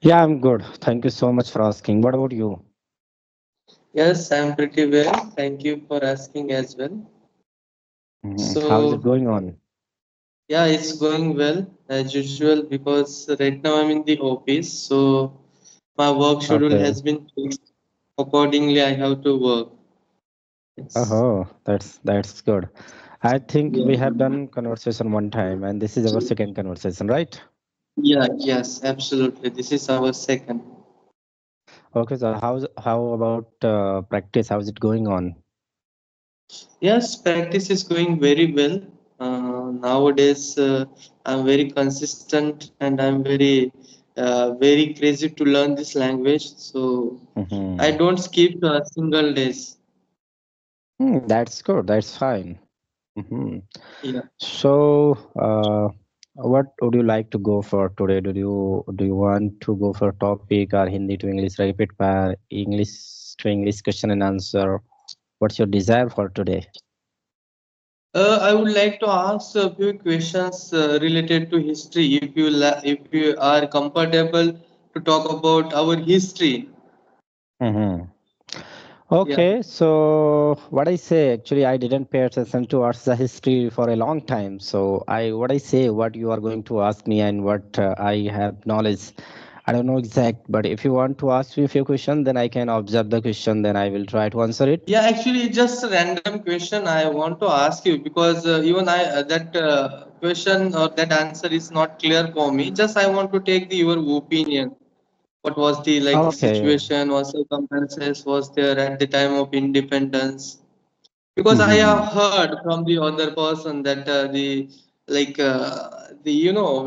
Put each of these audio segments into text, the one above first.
Yeah, I'm good. Thank you so much for asking. What about you? Yes, I'm pretty well. Thank you for asking as well. How is it So, going on? yeah, it's going well as usual because right now I'm in the office. So, my work schedule Okay. has been fixed. Accordingly, I have to work. Yes. Oh, that's good. I think Yeah. we have done conversation one time, and this is our second conversation, right? Yeah, yes, absolutely. This is our second. Okay, so how about practice? How's it going on? Yes, practice is going very well. Nowadays, I'm very consistent and I'm very crazy to learn this language. So I Hmm. don't skip a single days. That's good. That's fine. Hmm. Yeah. So, what would you like to go for today? Do you want to go for topic or Hindi to English rapid fire, English to English question and answer? What's your desire for today? I would like to ask a few questions related to history. If you are comfortable to talk about our history. Hmm. Yeah. Okay, so what I say, actually, I didn't pay attention towards the history for a long time. So what I say, what you are going to ask me, and what I have knowledge, I don't know exact. But if you want to ask me a few questions, then I can observe the question, then I will try to answer it. Yeah, actually, just a random question I want to ask you because even I that question or that answer is not clear for me. Just I want to take your opinion. What was the like Okay. situation or circumstances was there at the time of independence? Because I have Mm-hmm. heard from the other person that the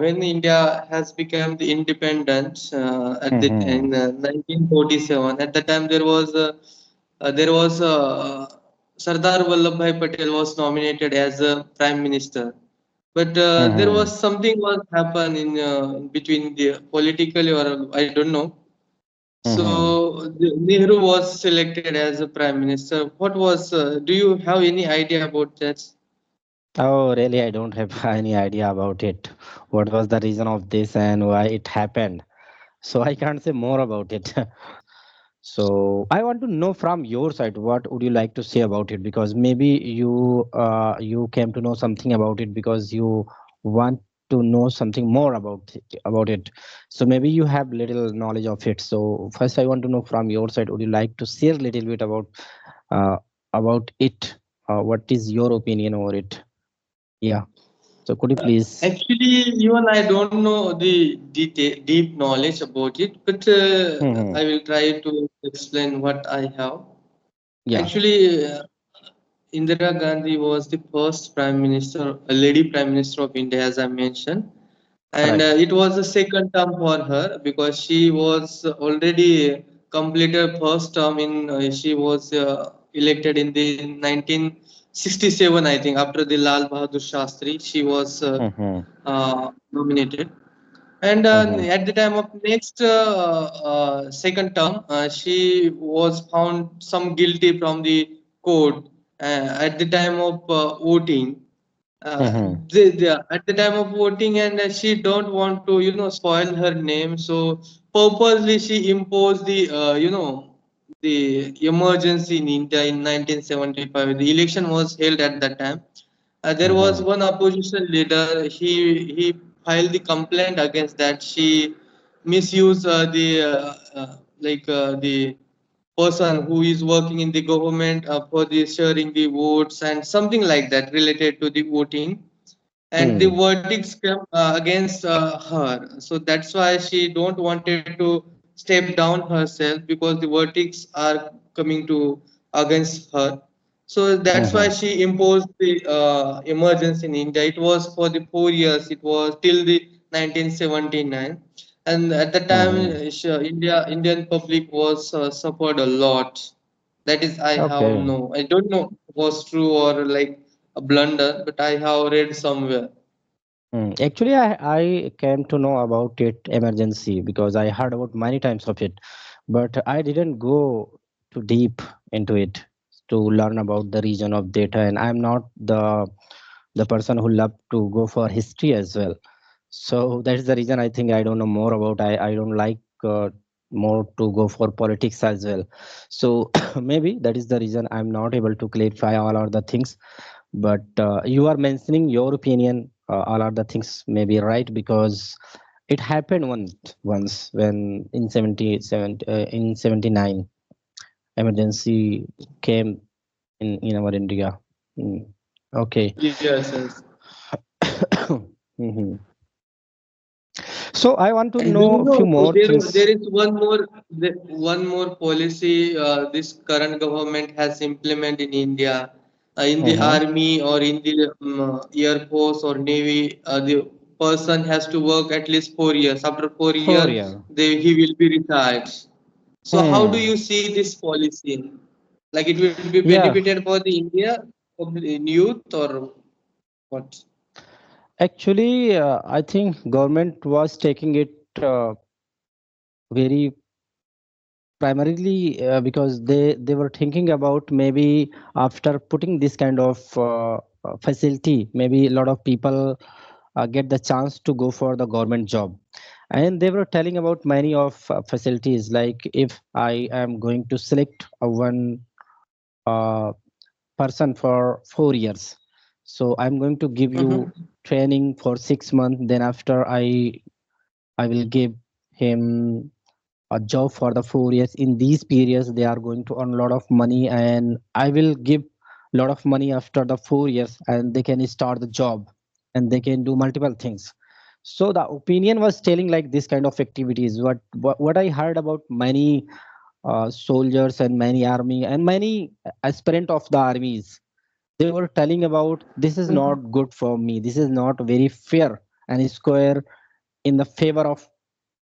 when India has become the independent at the Mm-hmm. in 1947. At the time there was Sardar Vallabhbhai Patel was nominated as a prime minister, but there Mm-hmm. was something was happen in between the politically or I don't know. Mm-hmm. So Nehru was selected as a prime minister. What was? Do you have any idea about that? Oh, really? I don't have any idea about it. What was the reason of this and why it happened? So I can't say more about it. So I want to know from your side, what would you like to say about it? Because maybe you came to know something about it because you want to know something more about it. So maybe you have little knowledge of it. So first, I want to know from your side, would you like to share a little bit uh, about it? What is your opinion over it? Yeah. So could you please? Actually, even I don't know the deep knowledge about it, but Hmm. I will try to explain what I have. Yeah. Actually, Indira Gandhi was the first prime minister, a lady prime minister of India, as I mentioned, and Right. it was the second term for her because she was already completed first term in. She was elected in the 1967, I think, after the Lal Bahadur Shastri. She was Hmm. nominated. And Hmm. at the time of next second term, she was found some guilty from the court at the time of voting. Hmm. At the time of voting, and she don't want to spoil her name, so purposely she imposed the the emergency in India in 1975. The election was held at that time. There was Hmm. one opposition leader. He filed the complaint against that she misused the person who is working in the government for the sharing the votes and something like that related to the voting, and the Hmm. verdicts come against her. So that's why she don't wanted to step down herself because the verdicts are coming to against her. So that's why Hmm. she imposed the emergency in India. It was for the 4 years. It was till the 1979, and at the time, Hmm. Indian public was suffered a lot. That is, I have Okay. no. I don't know if it was true or like a blunder, but I have read somewhere. Actually, I came to know about it emergency because I heard about many times of it, but I didn't go too deep into it to learn about the region of data. And I'm not the person who love to go for history as well. So that is the reason I think I don't know more about. I don't like uh, more to go for politics as well. So maybe that is the reason I'm not able to clarify all of the things. But you are mentioning your opinion. All of the things may be right because it happened once when in 77 in 79 emergency came in our India. Mm. Okay. Yes, yes. Mhm. So I want to And do know you a few know more there things. is one more policy this current government has implemented in India, in the Mhm. army or in the air force or navy. The person has to work at least 4 years. After 4 years, 4 year. he will be retired. So how do Hmm. you see this policy? Like it will be Yeah, benefited for the India of the youth or what? actually, I think government was taking it very primarily because they were thinking about maybe after putting this kind of facility, maybe a lot of people get the chance to go for the government job, and they were telling about many of facilities like if I am going to select a one uh, person for 4 years, so I'm going to give you Mhm. training for 6 months, then after I will give him a job for the 4 years. In these periods they are going to earn a lot of money, and I will give a lot of money after the 4 years, and they can start the job and they can do multiple things. So the opinion was telling like this kind of activities. What I heard about many soldiers and many army and many aspirant of the armies, they were telling about this is not good for me, this is not very fair and square in the favor of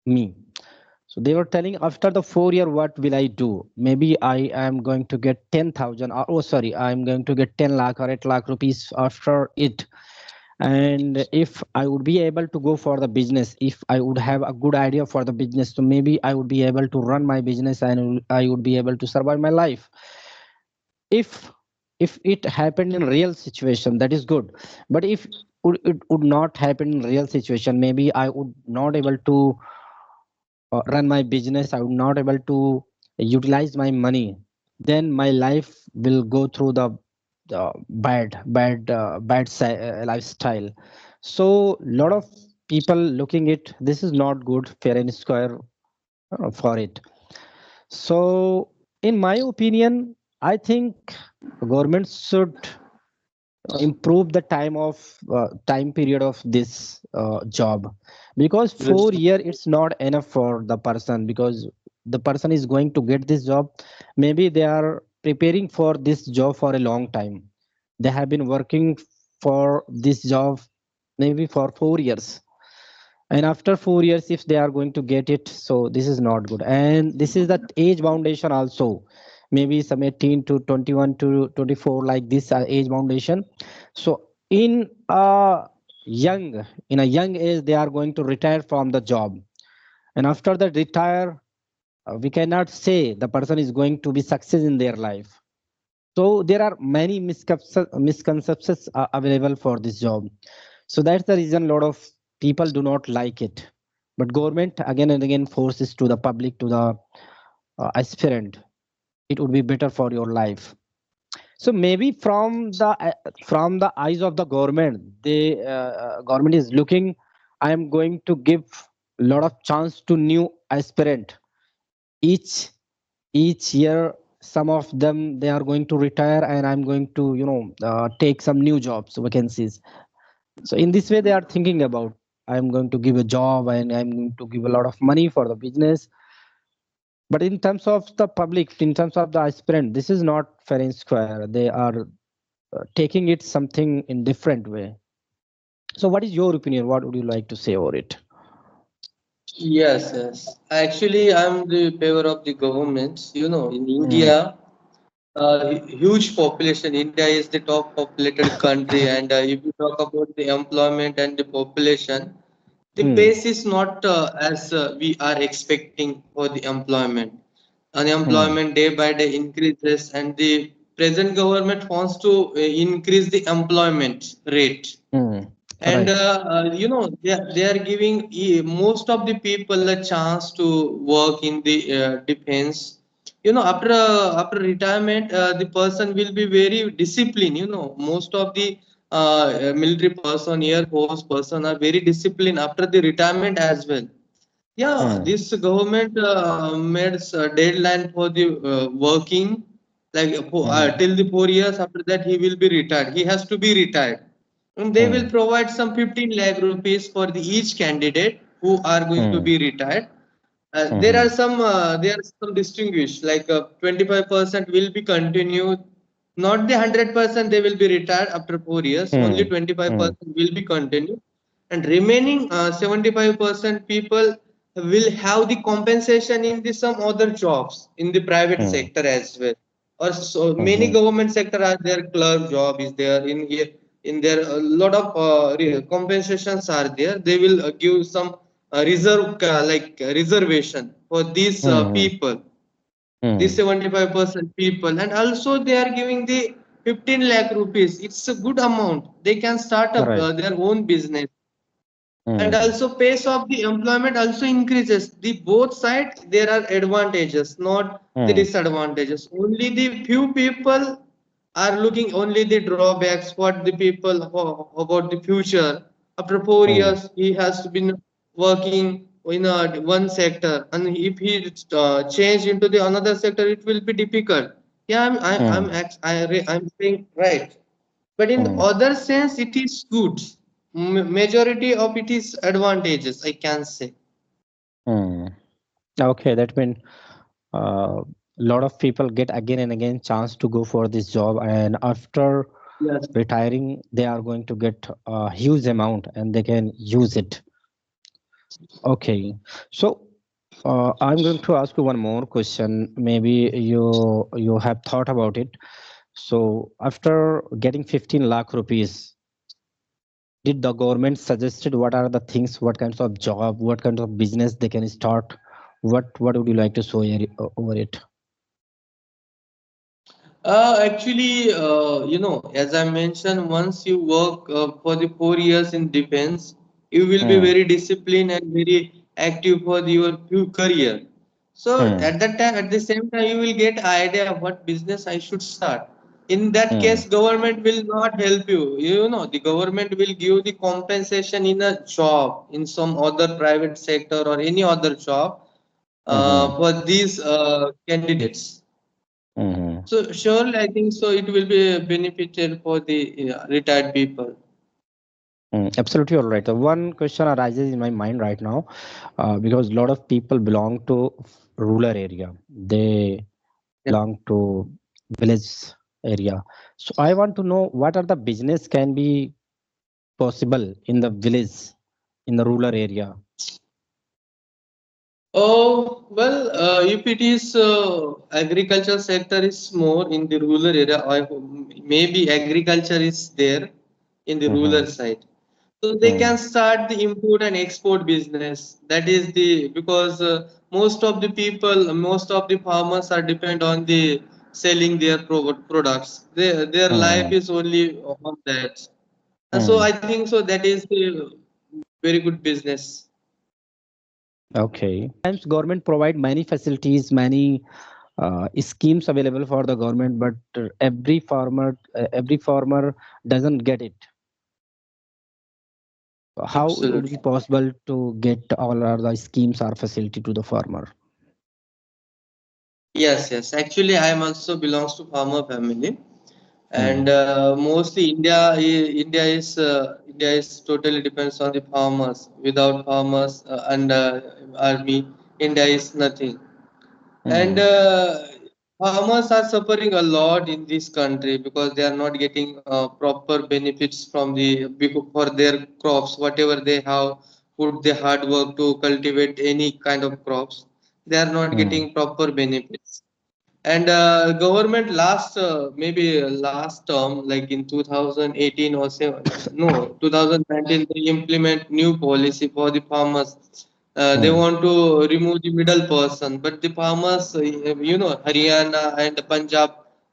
me. So they were telling after the 4 year, what will I do? Maybe I am going to get 10,000, or oh, sorry, I'm going to get 10 lakh or 8 lakh rupees after it. And if I would be able to go for the business, if I would have a good idea for the business, so maybe I would be able to run my business and I would be able to survive my life. If if it happened in real situation, that is good. But if it would not happen in real situation, maybe I would not able to run my business, I would not able to utilize my money, then my life will go through the bad lifestyle. So lot of people looking it, this is not good fair and square for it. So in my opinion, I think government should improve the time period of this job, because Yes. 4 year it's not enough for the person, because the person is going to get this job, maybe they are preparing for this job for a long time, they have been working for this job maybe for 4 years, and after 4 years if they are going to get it, so this is not good. And this is the age foundation also, maybe some 18 to 21 to 24 like this age foundation. So young in a young age they are going to retire from the job, and after that retire, we cannot say the person is going to be success in their life. So there are many misconceptions available for this job. So that's the reason a lot of people do not like it. But government again and again forces to the public, to the aspirant, it would be better for your life. So maybe from the eyes of the government, the government is looking, I am going to give a lot of chance to new aspirant. Each each year some of them they are going to retire, and I'm going to take some new jobs vacancies. So in this way they are thinking about, I'm going to give a job and I'm going to give a lot of money for the business. But in terms of the public, in terms of the aspirant, this is not fair and square. They are taking it something in different way. So what is your opinion? What would you like to say about it? Yes, yes. Actually, I'm the favor of the government. In Mm, India, huge population. India is the top populated country, and if you talk about the employment and the population, the mm, pace is not as we are expecting for the employment. mm, Unemployment day by day increases, and the present government wants to increase the employment rate. mm. And Right. they are giving most of the people a chance to work in the defense. After retirement, the person will be very disciplined. Most of the military person, air force person are very disciplined after the retirement as well. Yeah, Hmm. this government made a deadline for the working, like Hmm. till the 4 years. After that, he will be retired. He has to be retired, and they will Hmm. provide some 15 lakh rupees for the each candidate who are going to Hmm. be retired. There are Hmm. some distinguished, like 25% will be continued, not the 100% they will be retired after 4 years. Only Hmm. Hmm. 25% will be continued, and remaining 75% people will have the compensation in the some other jobs in the private Hmm. sector as well. Or so many Hmm. government sector are there, clerk job is there in there, a lot of compensations are there. They will give some reservation for these Hmm. people, these Hmm. 75% people. And also they are giving the 15 lakh rupees. It's a good amount. They can start up Right. their own business. And Hmm. also pace of the employment also increases. The both sides there are advantages, not the Hmm. disadvantages. Only the few people are looking only the drawbacks. What the people about the future. After four Hmm. years, he has been working in one sector, and if he change into the another sector, it will be difficult. Yeah, Hmm. I'm saying right, but in Hmm. other sense it is good. Majority of it is advantages, I can say. Hmm. Okay, that means a lot of people get again and again chance to go for this job, and after Yes. retiring, they are going to get a huge amount and they can use it. Okay, so I'm going to ask you one more question. Maybe you have thought about it. So after getting 15 lakh rupees, did the government suggested what are the things, what kinds of job, what kinds of business they can start? What would you like to show over it? Actually, as I mentioned, once you work for the 4 years in defense, you will be Hmm. very disciplined and very active for your career. So Hmm. at that time, at the same time, you will get idea of what business I should start. In that Hmm. case, government will not help you. The government will give the compensation in a job, in some other private sector or any other job Hmm. for these candidates. Hmm. So surely, I think so. It will be beneficial for the retired people. Absolutely, all right. One question arises in my mind right now, because a lot of people belong to rural area. They Yeah. belong to village area. So I want to know what are the business can be possible in the village, in the rural area. Oh well, if it is agriculture sector is more in the rural area, maybe agriculture is there in the Mm-hmm. rural side. So they Hmm. can start the import and export business. That is the because most of the people, most of the farmers are depend on the selling their products. Their life Hmm. is only on that. And so Hmm. I think so that is the very good business. Okay. Sometimes government provide many facilities, many schemes available for the government, but every farmer doesn't get it. How it would be Absolutely. possible to get all of the schemes or facility to the farmer? Yes, yes. Actually, I am also belongs to farmer family, Hmm. and mostly India is totally depends on the farmers. Without farmers and army, India is nothing. And Hmm. farmers are suffering a lot in this country because they are not getting proper benefits from for their crops, whatever they have put the hard work to cultivate any kind of crops. They are not Hmm. getting proper benefits. And government maybe last term, like in 2018 or no 2019, they implement new policy for the farmers. They Hmm. want to remove the middle person, but the farmers, Haryana and Punjab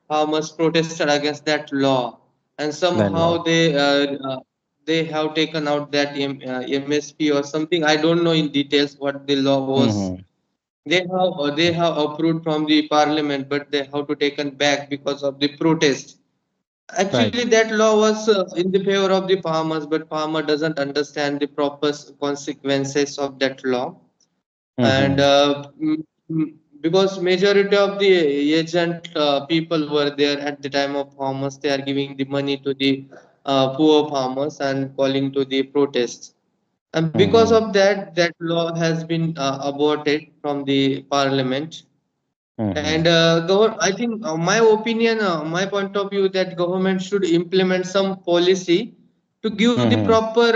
farmers protested against that law, and Then law. somehow they have taken out that MSP or something. I don't know in details what the law was. Mm-hmm. They have approved from the parliament, but they have to taken back because of the protest. Actually, Right. that law was in the favor of the farmers, but farmer doesn't understand the proper consequences of that law. And Mm-hmm. because majority of the agent people were there at the time of farmers, they are giving the money to the poor farmers and calling to the protests. And because Mm-hmm. of that, that law has been aborted from the parliament. Mm-hmm. And I think my opinion, my point of view, that government should implement some policy to give the Mm-hmm. proper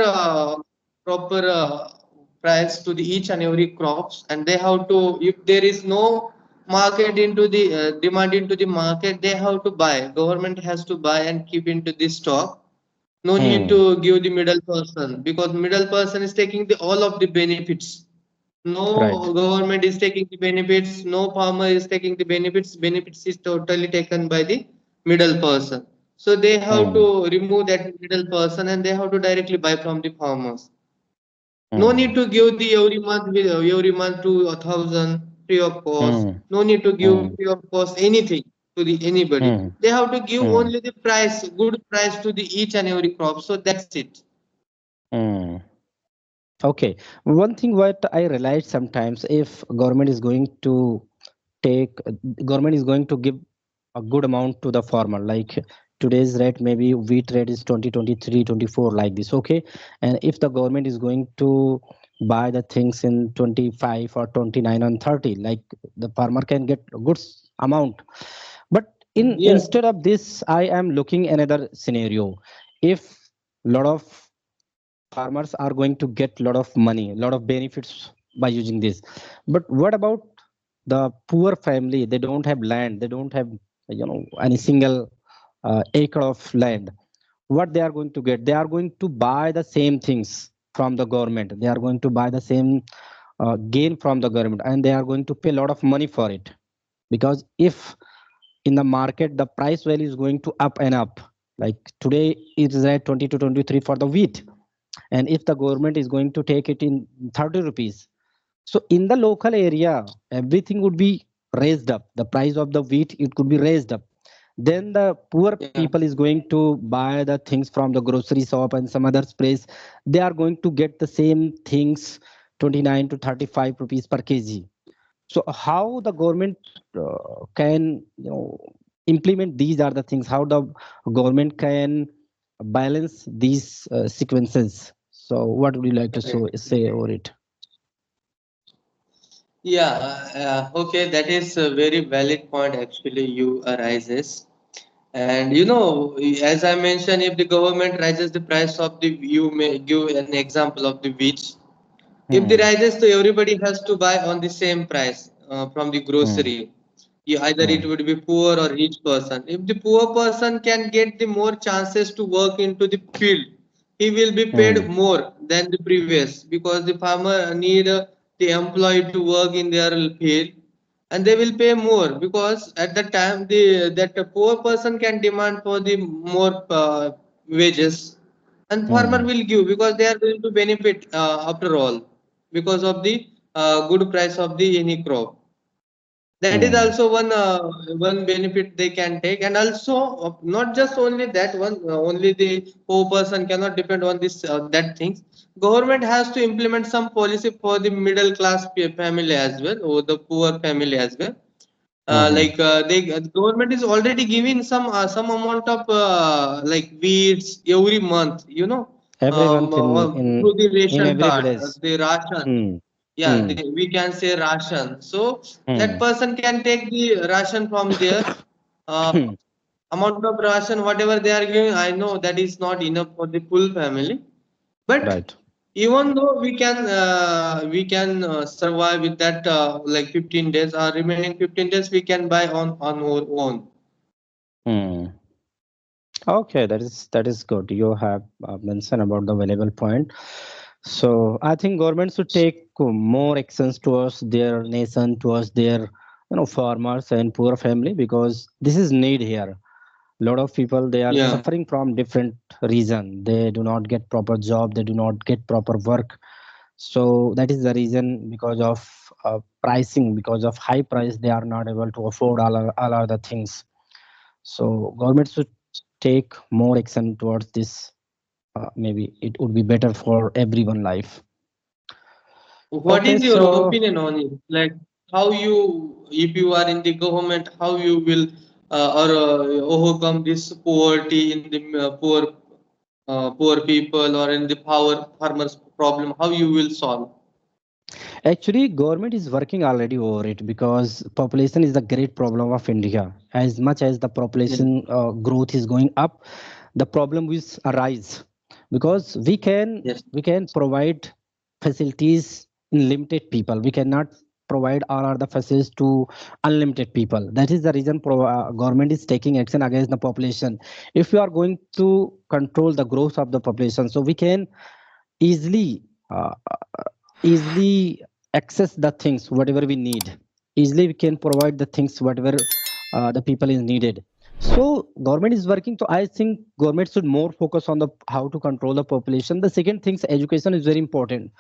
price to the each and every crops, and they have to, if there is no market into the demand into the market, they have to buy. Government has to buy and keep into the stock. No need Mm. to give the middle person, because middle person is taking the all of the benefits. Right. No government is taking the benefits, no farmer is taking the benefits. Benefits is totally taken by the middle person. So they have Mm. to remove that middle person and they have to directly buy from the farmers. No need Mm. to give the every month to 1,000 free of cost. Mm. No need to give Mm. free of cost anything to the anybody. Mm. They have to give Mm. only the price, good price to the each and every crop. So that's it. Mm. Okay. One thing what I realize sometimes, if government is going to take, government is going to give a good amount to the farmer, like today's rate, maybe wheat rate is 20, 23, 24, like this. Okay. And if the government is going to buy the things in 25 or 29 and 30, like the farmer can get a good amount. But in Yes. instead of this, I am looking another scenario. If lot of farmers are going to get lot of money, lot of benefits by using this, but what about the poor family? They don't have land, they don't have any single acre of land. What they are going to get? They are going to buy the same things from the government, they are going to buy the same gain from the government, and they are going to pay a lot of money for it. Because if in the market the price value is going to up and up, like today it is at 20 to 23 for the wheat, and if the government is going to take it in 30 rupees, so in the local area everything would be raised up, the price of the wheat it could be raised up. Then the poor Yeah. people is going to buy the things from the grocery shop and some other place, they are going to get the same things 29 to 35 rupees per kg. So how the government can implement, these are the things, how the government can balance these sequences. So what would you like to say over it? Yeah, okay, that is a very valid point actually you arises. And as I mentioned, if the government raises the price of the, you may give an example of the wheat. If the Hmm. rises, so everybody has to buy on the same price from the Hmm. grocery. Either it Hmm. would be poor or rich person. If the poor person can get the more chances to work into the field, he will be paid Hmm. more than the previous, because the farmer need the employee to work in their field, and they will pay more, because at the time the poor person can demand for the more wages, and farmer Hmm. will give, because they are going to benefit after all, because of the good price of the any crop. That is Hmm. also one benefit they can take. And also not just only that one, only the poor person cannot depend on this that things. Government has to implement some policy for the middle class family as well, or the poor family as well. Hmm. Government is already giving some amount of like weeds every month, Every month through the in ration every card, village. the ration. Hmm. Yeah, Hmm. we can say ration. So that Hmm. person can take the ration from there. Uh, Amount of ration, whatever they are giving, I know that is not enough for the full family. But Right. even though we can survive with that, like 15 days, or remaining 15 days we can buy on our own. Hmm. Okay, that is good. You have mentioned about the valuable point. So I think government should take more actions towards their nation, towards their farmers and poor family, because this is need here. Lot of people, they are Yeah. suffering from different reason. They do not get proper job, they do not get proper work. So that is the reason, because of pricing, because of high price, they are not able to afford all other things. So government should take more action towards this. Maybe it would be better for everyone life. What Okay, is your so opinion on it? Like how you, if you are in the government, how you will or overcome this poverty in the poor people or in the power farmers problem? How you will solve? actually, government is working already over it, because population is the great problem of India. As much as the Yes. population growth is going up, the problem will arise, because Yes. we can provide facilities in limited people. We cannot provide all other facilities to unlimited people. That is the reason government is taking action against the population. If we are going to control the growth of the population, so we can easily easily access the things whatever we need. Easily we can provide the things whatever the people is needed. So government is working. So I think government should more focus on the how to control the population. The second thing, education is very important,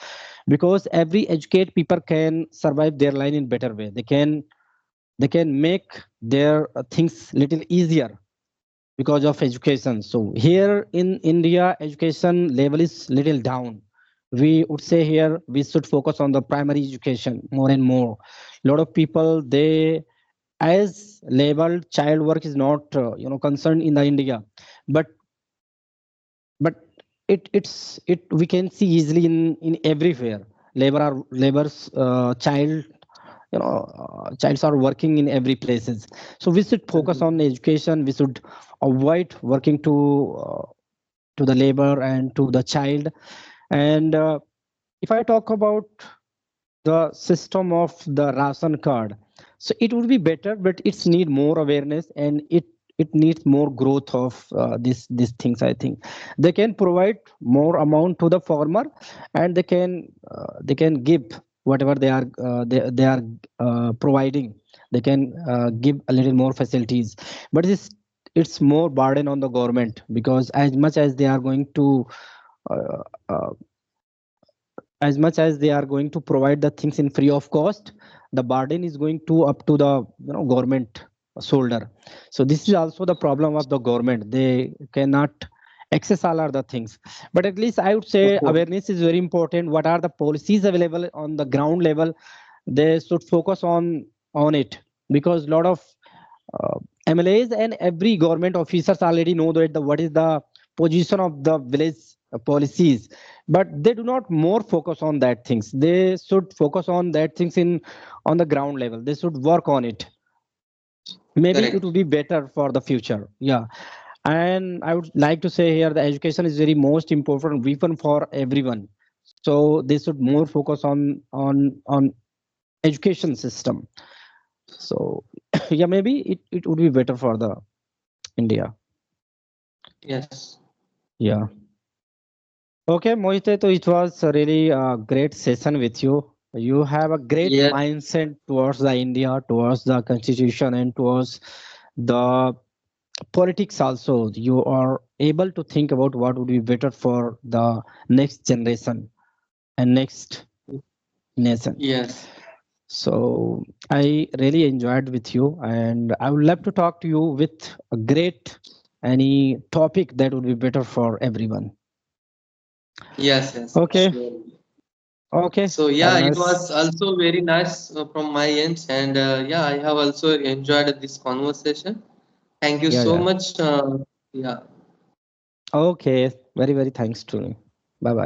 because every educated people can survive their line in better way. They can make their things little easier because of education. So here in India, education level is little down. We would say here we should focus on the primary education more and more. A lot of people, they, as labeled child work is not concerned in the India, but but it we can see easily in everywhere. Laborers child, childs are working in every places. So we should focus on education. We should avoid working to the labor and to the child. And if I talk about the system of the ration card, so it would be better, but it's need more awareness, and it needs more growth of these things. I think they can provide more amount to the farmer, and they can give whatever they are providing. They can give a little more facilities, but it's more burden on the government, because as much as they are going to uh, uh, as much as they are going to provide the things in free of cost, the burden is going to up to the government shoulder. So this is also the problem of the government. They cannot access all other things. But at least I would say Okay. awareness is very important. What are the policies available on the ground level? They should focus on it, because a lot of uh, MLAs and every government officers already know that what is the position of the village policies, but they do not more focus on that things. They should focus on that things in on the ground level. They should work on it. Maybe it Correct. would be better for the future. Yeah, and I would like to say here the education is very most important weapon for everyone. So they should more focus on education system. So yeah, maybe it would be better for the India. Yes. Yeah. Okay, Mohite, so it was a really great session with you. You have a great Yes. mindset towards the India, towards the constitution, and towards the politics also. You are able to think about what would be better for the next generation and next nation. Yes. So I really enjoyed with you, and I would love to talk to you with a great any topic that would be better for everyone. Yes. Yes. Okay, Sure. okay. So Have a yeah, it nice. was also very nice from my end, and yeah, I have also enjoyed this conversation. Thank you Yeah, so yeah. much. Yeah. Okay. Very, very thanks to you. Bye bye.